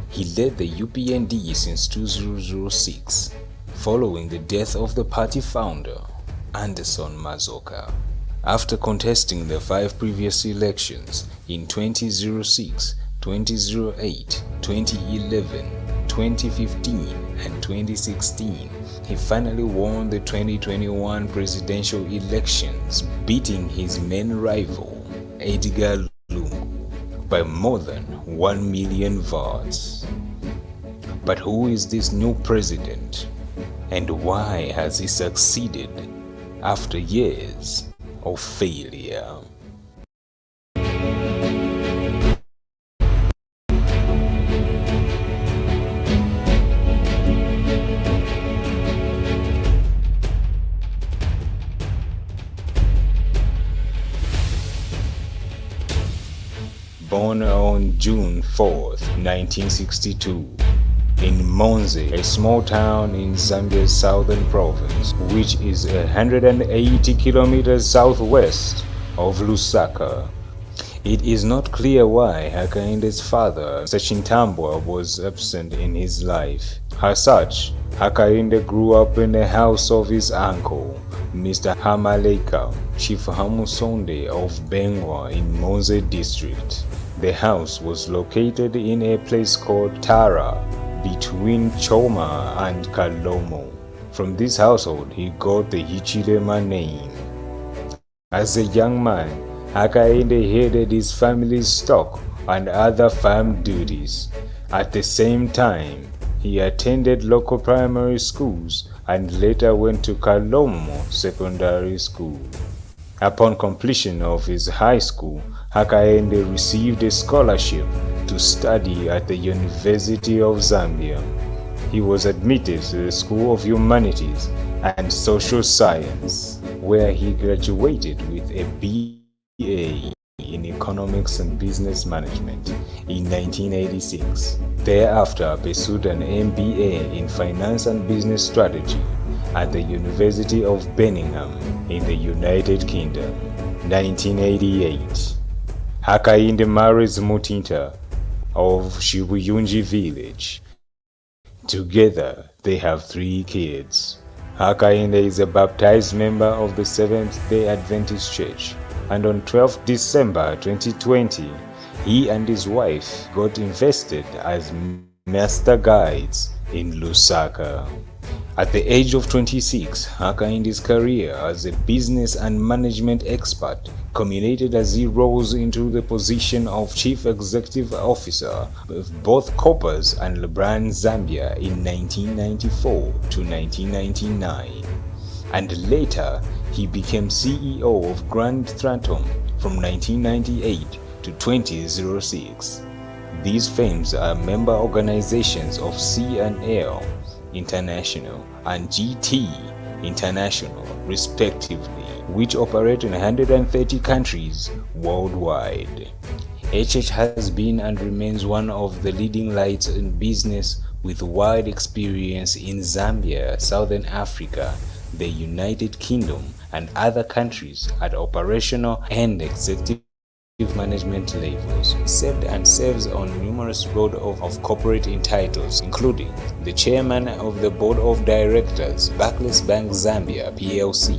He led the UPND since 2006, following the death of the party founder, Anderson Mazoka. After contesting the 5 previous elections in 2006, 2008, 2011, 2015, and 2016, he finally won the 2021 presidential elections, beating his main rival, Edgar Lungu, by more than 1 million votes. But who is this new president, and why has he succeeded after years of failure? Born on June 4, 1962, in Monze, a small town in Zambia's southern province, which is 180 kilometers southwest of Lusaka. It is not clear why Hakainde's father, Sachintambwa, was absent in his life. As such, Hakainde grew up in the house of his uncle, Mr. Hamaleka, Chief Hamusonde of Bengwa in Monze district. The house was located in a place called Tara, between Choma and Kalomo. From this household, he got the Hichilema name. As a young man, Hakainde headed his family's stock and other farm duties. At the same time, he attended local primary schools and later went to Kalomo Secondary School. Upon completion of his high school, Hakainde received a scholarship to study at the University of Zambia. He was admitted to the School of Humanities and Social Science, where he graduated with a BA in Economics and Business Management in 1986. Thereafter pursued an MBA in Finance and Business Strategy at the University of Birmingham in the United Kingdom. 1988. Hakainde marries Mutinta of Shibuyunji village. Together, they have 3 kids. Hakainde is a baptized member of the Seventh-day Adventist Church, and on 12 December 2020, he and his wife got invested as master guides in Lusaka. At the age of 26, Hakainde's career as a business and management expert culminated as he rose into the position of Chief Executive Officer of both Coppers and Lebrun Zambia in 1994 to 1999. And later, he became CEO of Grand Trantom from 1998 to 2006. These firms are member organizations of C&L International and GT International, respectively, which operate in 130 countries worldwide. HH has been and remains one of the leading lights in business with wide experience in Zambia, Southern Africa, the United Kingdom, and other countries at operational and executive management levels. Served and serves on numerous boards of corporate entitles, including the chairman of the board of directors, Barclays Bank Zambia PLC,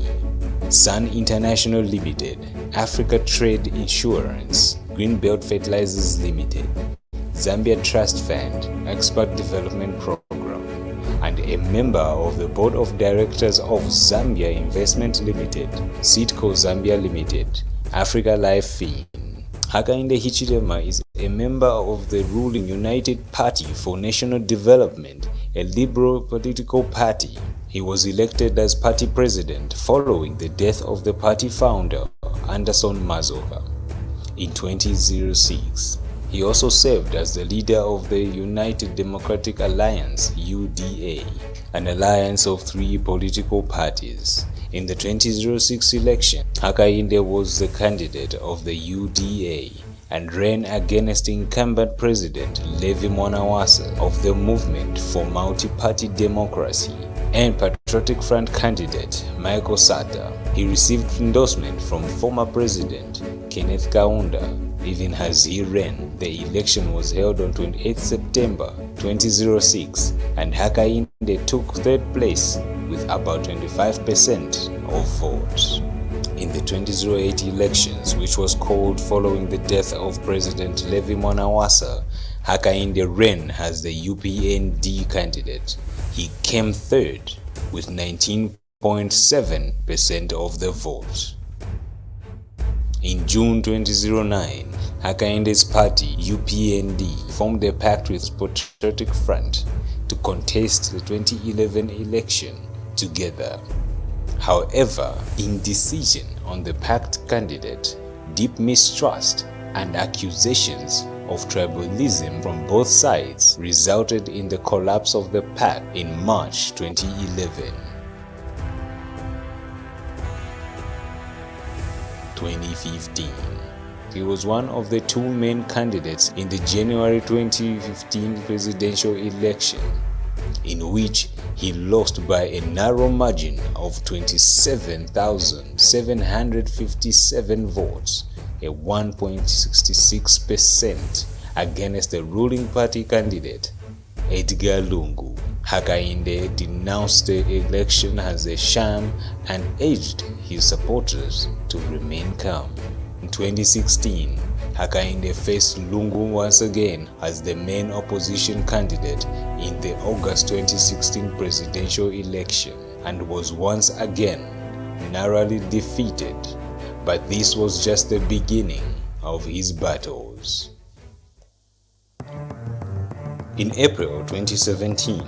Sun International Limited, Africa Trade Insurance, Greenbelt Fertilizers Limited, Zambia Trust Fund, Expert Development Program, and a member of the board of directors of Zambia Investment Limited, Sitco Zambia Limited, Africa Life Fin. Hakainde Hichilema is a member of the ruling United Party for National Development, a liberal political party. He was elected as party president following the death of the party founder, Anderson Mazoka, in 2006. He also served as the leader of the United Democratic Alliance, UDA, an alliance of 3 political parties. In the 2006 election, Hakainde was the candidate of the UDA and ran against incumbent President Levi Mwanawasa of the Movement for Multi-Party Democracy and Patriotic Front candidate Michael Sata. He received endorsement from former President Kenneth Kaunda even as he ran. The election was held on 28 September 2006 and Hakainde took third place with about 25% of votes. In the 2008 elections, which was called following the death of President Levi Mwanawasa, Hakainde ran as the UPND candidate. He came third with 19.7% of the vote. In June 2009, Hakainde's party, UPND, formed a pact with Patriotic Front to contest the 2011 election together. However, indecision on the pact candidate, deep mistrust, and accusations of tribalism from both sides resulted in the collapse of the pact in March 2011. 2015. He was one of the two main candidates in the January 2015 presidential election, in which he lost by a narrow margin of 27,757 votes, a 1.66% against the ruling party candidate, Edgar Lungu. Hakainde denounced the election as a sham and urged his supporters to remain calm. In 2016, Hakainde faced Lungu once again as the main opposition candidate in the August 2016 presidential election and was once again narrowly defeated, but this was just the beginning of his battles. In April 2017,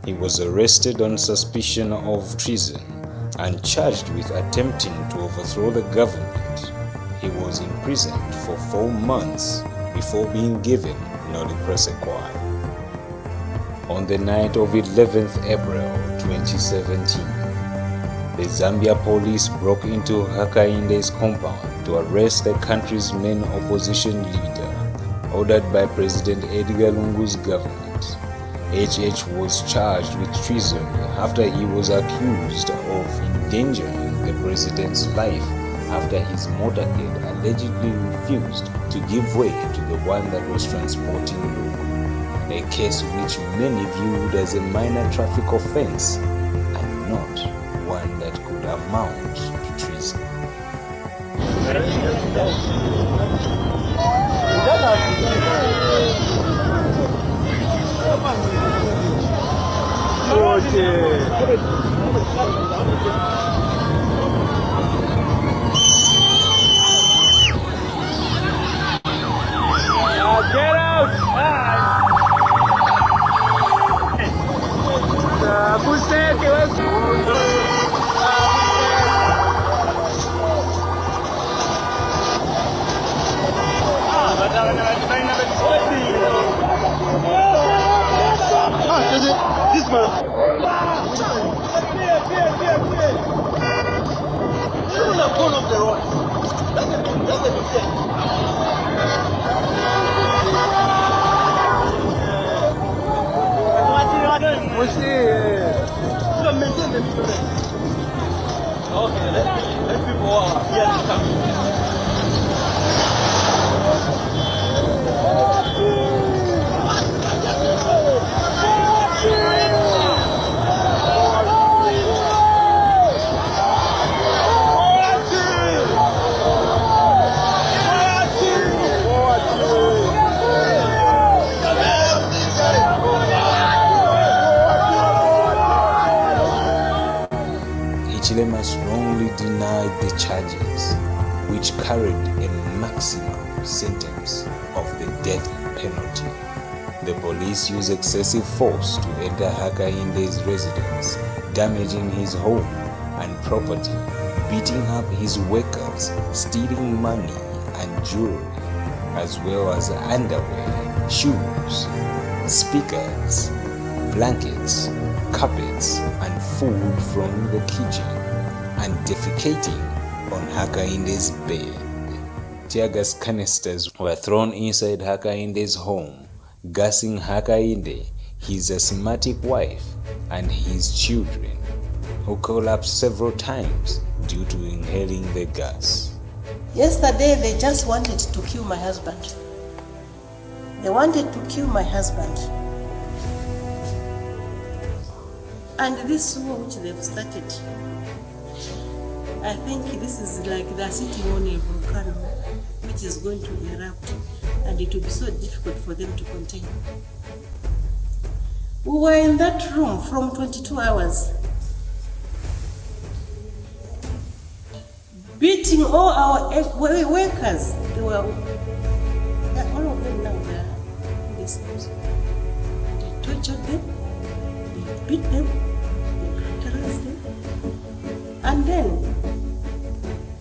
he was arrested on suspicion of treason and charged with attempting to overthrow the government. He was imprisoned for 4 months before being given nolle prosequi. On the night of 11th April 2017, the Zambia police broke into Hakainde's compound to arrest the country's main opposition leader, ordered by President Edgar Lungu's government. HH was charged with treason after he was accused of endangering the president's life after his motorcade allegedly refused to give way to the one that was transporting Lungu, a case which many viewed as a minor traffic offense and not one that could amount to treason. Get out! This man. You will have gone off the road. That's the mistake. Okay, let people here to come. Hichilema strongly denied the charges, which carried a maximum sentence of the death penalty. The police used excessive force to enter Hakainde's residence, damaging his home and property, beating up his workers, stealing money and jewelry, as well as underwear, shoes, speakers, blankets, carpets, and food from the kitchen, and defecating on Hakainde's bed. Tear gas canisters were thrown inside Hakainde's home, gassing Hakainde, his asthmatic wife, and his children, who collapsed several times due to inhaling the gas. Yesterday, they just wanted to kill my husband. They wanted to kill my husband. And this war which they've started, I think this is like they're sitting on a volcano which is going to erupt, and it will be so difficult for them to contain. We were in that room from 22 hours, beating all our workers. They were, all of them now they are in this house. They tortured them, they beat them, they brutalized them, and then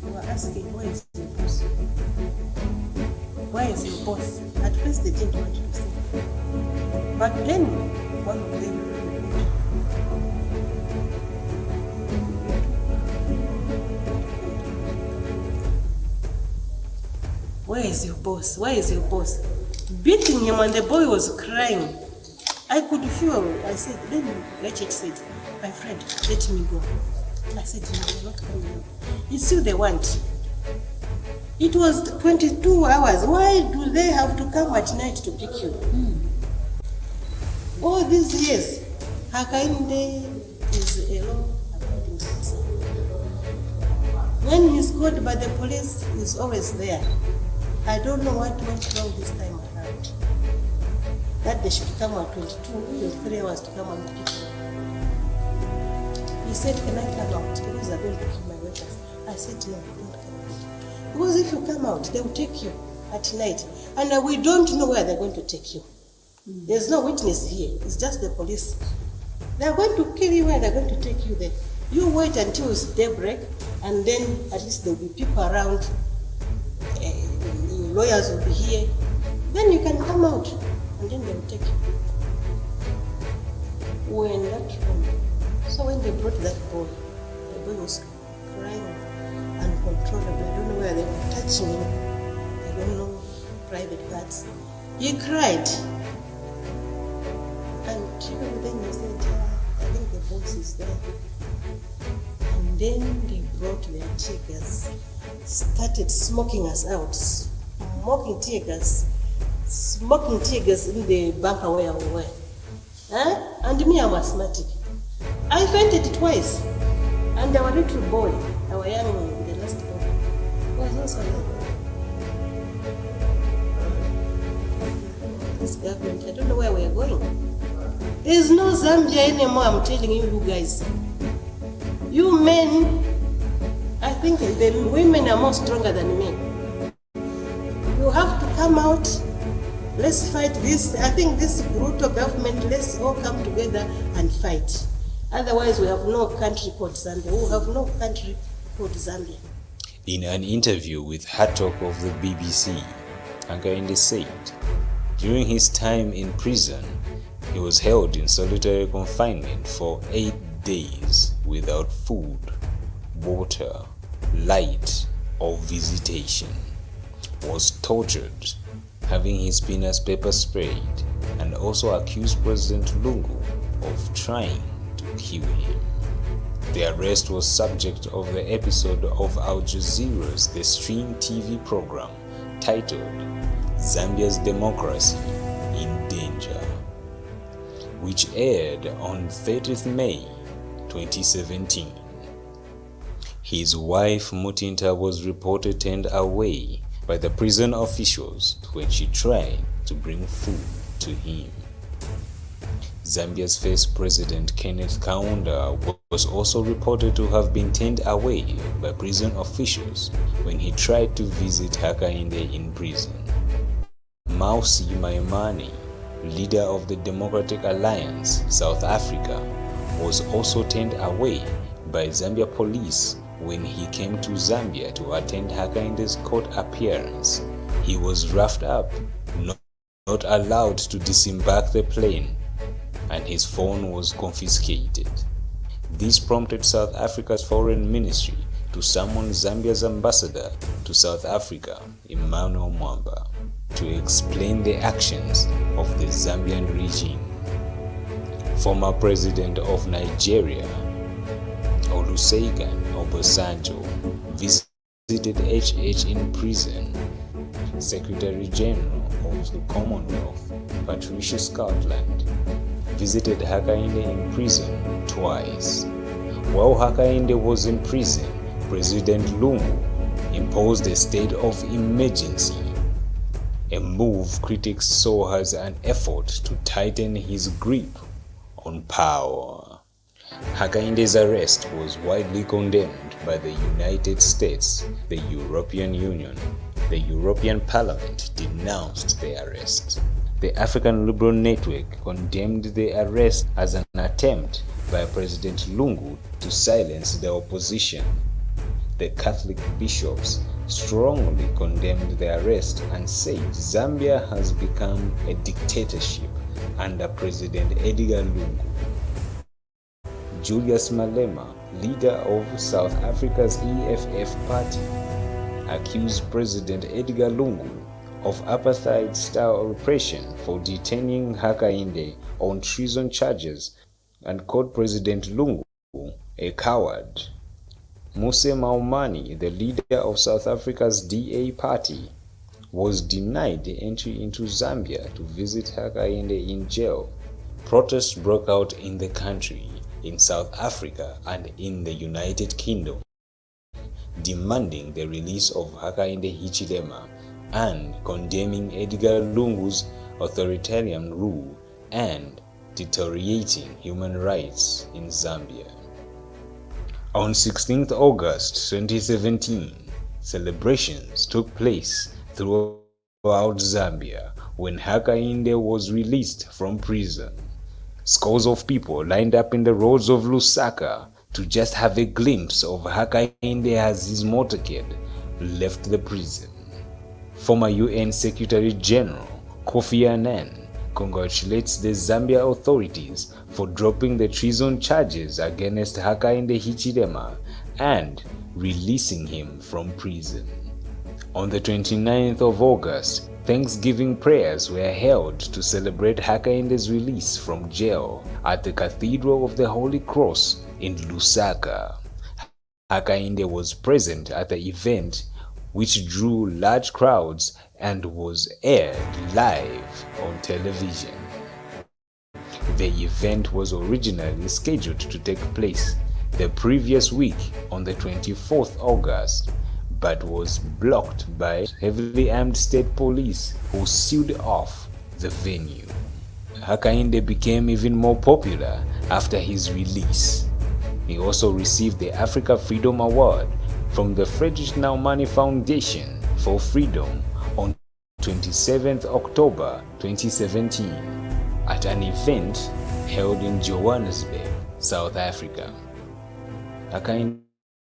they were asking, where is your boss? Where is your boss? At first they didn't want to say, but then one of them, where is your boss? Where is your boss? Beating him, and the boy was crying. I could feel. I said, then Rachel said, my friend, let me go. I said, no, you're not coming out. It's you they want. It was 22 hours. Why do they have to come at night to pick you? All these years, Hakainde is a law-abiding citizen. When he's caught by the police, he's always there. I don't know what went wrong this time around. That they should come at 23 hours to come and pick him. He said, can I come out? Because they're going to kill my workers. I said, no, don't come out. Because if you come out, they will take you at night. And we don't know where they're going to take you. There's no witness here. It's just the police. They're going to kill you where they're going to take you there. You wait until it's daybreak, and then at least there will be people around. Lawyers will be here. Then you can come out, and then they will take you. We were in that room. So when they brought that boy, the boy was crying uncontrollably. I don't know where they were touching him. I don't know private parts. He cried. And then they said, I think the voice is there. And then they brought their tear gas, started smoking us out, smoking tear gas in the bunker where we were. And me, I'm asthmatic. I fainted twice. And our little boy, our young one, the last boy, was also there. This government, I don't know where we are going. There's no Zambia anymore, I'm telling you guys. You men, I think the women are more stronger than men. You have to come out. Let's fight this. I think this brutal government, let's all come together and fight. Otherwise, we have no country called Zambia. We have no country called Zambia. In an interview with Hard Talk of the BBC, Hakainde said, during his time in prison, he was held in solitary confinement for 8 days without food, water, light, or visitation, was tortured, having his penis pepper sprayed, and also accused President Lungu of trying to kill him. The arrest was subject of the episode of Al Jazeera's The Stream TV program titled Zambia's Democracy in Danger, which aired on 30th May 2017. His wife Mutinta was reported turned away by the prison officials when she tried to bring food to him. Zambia's first president Kenneth Kaunda was also reported to have been turned away by prison officials when he tried to visit Hakainde in prison. Mausi Maimane, leader of the Democratic Alliance, South Africa, was also turned away by Zambia police when he came to Zambia to attend Hakainde's court appearance. He was roughed up, not allowed to disembark the plane, and his phone was confiscated. This prompted South Africa's foreign ministry to summon Zambia's ambassador to South Africa, Emmanuel Mwamba, to explain the actions of the Zambian regime. Former president of Nigeria, Olusegun Obasanjo, visited visited HH in prison. Secretary General of the Commonwealth, Patricia Scotland, visited Hakainde in prison twice. While Hakainde was in prison, President Lungu imposed a state of emergency, a move critics saw as an effort to tighten his grip on power. Hakainde's arrest was widely condemned by the United States, the European Union. The European Parliament denounced the arrest. The African Liberal Network condemned the arrest as an attempt by President Lungu to silence the opposition. The Catholic bishops strongly condemned the arrest and said Zambia has become a dictatorship under President Edgar Lungu. Julius Malema, leader of South Africa's EFF party, accused President Edgar Lungu of apartheid-style repression for detaining Hakainde on treason charges and called President Lungu a coward. Muse Maumani, the leader of South Africa's DA party, was denied entry into Zambia to visit Hakainde in jail. Protests broke out in the country, in South Africa and in the United Kingdom, demanding the release of Hakainde Hichilema and condemning Edgar Lungu's authoritarian rule and deteriorating human rights in Zambia. On 16th August 2017, celebrations took place throughout Zambia when Hakainde was released from prison. Scores of people lined up in the roads of Lusaka to just have a glimpse of Hakainde as his motorcade left the prison. Former UN Secretary General Kofi Annan congratulates the Zambia authorities for dropping the treason charges against Hakainde Hichilema and releasing him from prison. On the 29th of August, Thanksgiving prayers were held to celebrate Hakainde's release from jail at the Cathedral of the Holy Cross in Lusaka. Hakainde was present at the event, which drew large crowds and was aired live on television. The event was originally scheduled to take place the previous week on the 24th August, but was blocked by heavily armed state police who sealed off the venue. Hakainde became even more popular after his release. He also received the Africa Freedom Award from the Friedrich Naumann Foundation for Freedom on 27th October 2017 at an event held in Johannesburg, South Africa. Hakainde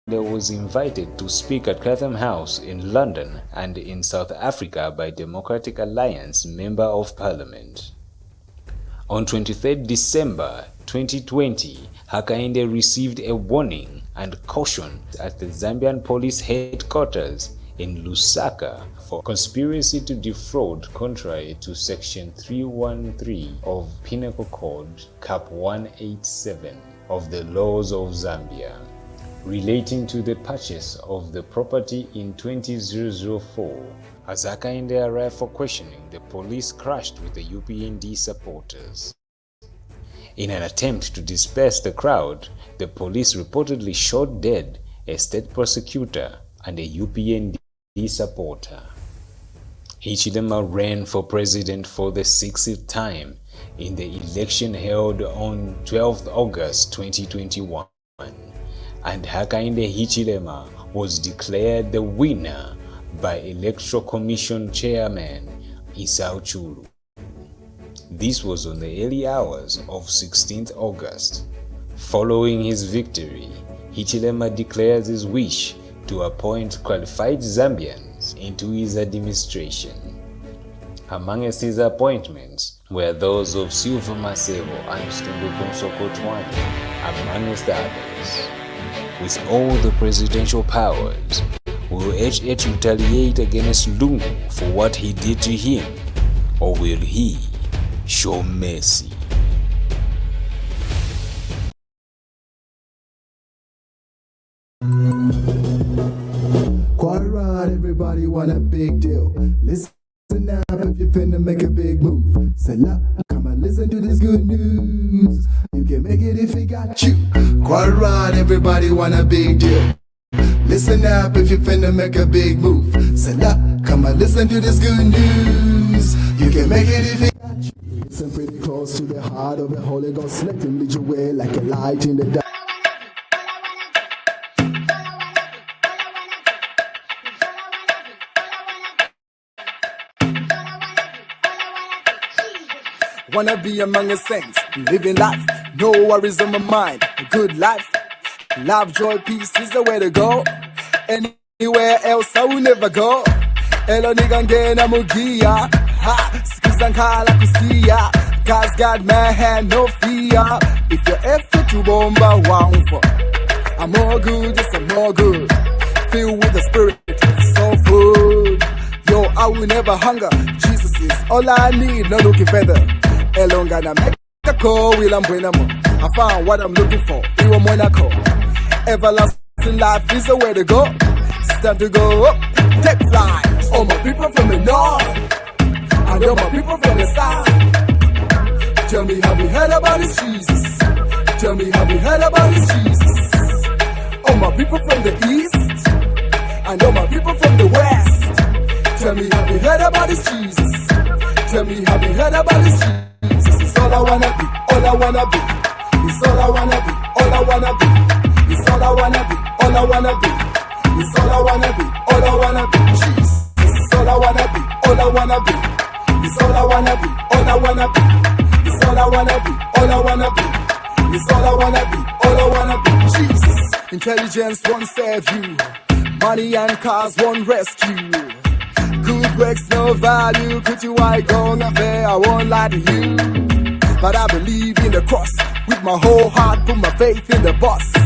was invited to speak at Chatham House in London and in South Africa by Democratic Alliance Member of Parliament. On 23rd December 2020, Hakainde received a warning and caution at the Zambian police headquarters in Lusaka for conspiracy to defraud contrary to Section 313 of Penal Code Cap 187 of the laws of Zambia, relating to the purchase of the property in 2004. As Hakainde arrived for questioning, the police crashed with the UPND supporters. In an attempt to disperse the crowd, the police reportedly shot dead a state prosecutor and a UPND supporter. Hichilema ran for president for the 6th time in the election held on 12th August 2021, and Hakainde Hichilema was declared the winner by Electoral Commission Chairman Isao Chulu. This was on the early hours of 16th August. Following his victory, Hichilema declares his wish to appoint qualified Zambians into his administration. Amongst his appointments were those of Silva Masebo and Stundukun Sokotwani, amongst others. With all the presidential powers, will HH retaliate against Lungu for what he did to him, or will he show mercy? Kwa everybody want a big deal. Listen now if you finna make a big move. Say la, come and listen to this good news. You can make it if you got you. Quite right, everybody want a big deal. Listen up if you finna make a big move. Say la, come and listen to this good news. You can make it if you got you. Listen pretty close to the heart of the Holy Ghost. Let him lead your way like a light in the dark. Wanna be among the saints, living life, no worries on my mind, a good life. Love, joy, peace is the way to go. Anywhere else I will never go. Elo nigangena mugia, ha, skizankala kusia. God's got my hand, no fear. If you're effort to bomba one for, I'm more good, yes I'm more good. Filled with the spirit, so food. Yo, I will never hunger. Jesus is all I need, no looking further. Elonga na make a call, will I'm I found what I'm looking for. Iwa Monaco. Everlasting life is the way to go. It's time to go up, take flight. All my people from the north, and all my people from the south. Tell me, have you heard about this Jesus? Tell me, have you heard about this Jesus? All my people from the east, and all my people from the west. Tell me, have you heard about this Jesus? Tell me, have you heard about this Jesus? It's all I wanna be, all I wanna be. It's all I wanna be, all I wanna be. It's all I wanna be, all I wanna be. It's all I wanna be, all I wanna be. Jesus. It's all I wanna be, all I wanna be. It's all I wanna be, all I wanna be. It's all I wanna be, all I wanna be. It's all I wanna be, all I wanna be. Jesus. Intelligence won't save you. Money and cars won't rescue. Good works no value. Could you I go fair? I won't lie to you. But I believe in the cross with my whole heart. Put my faith in the boss.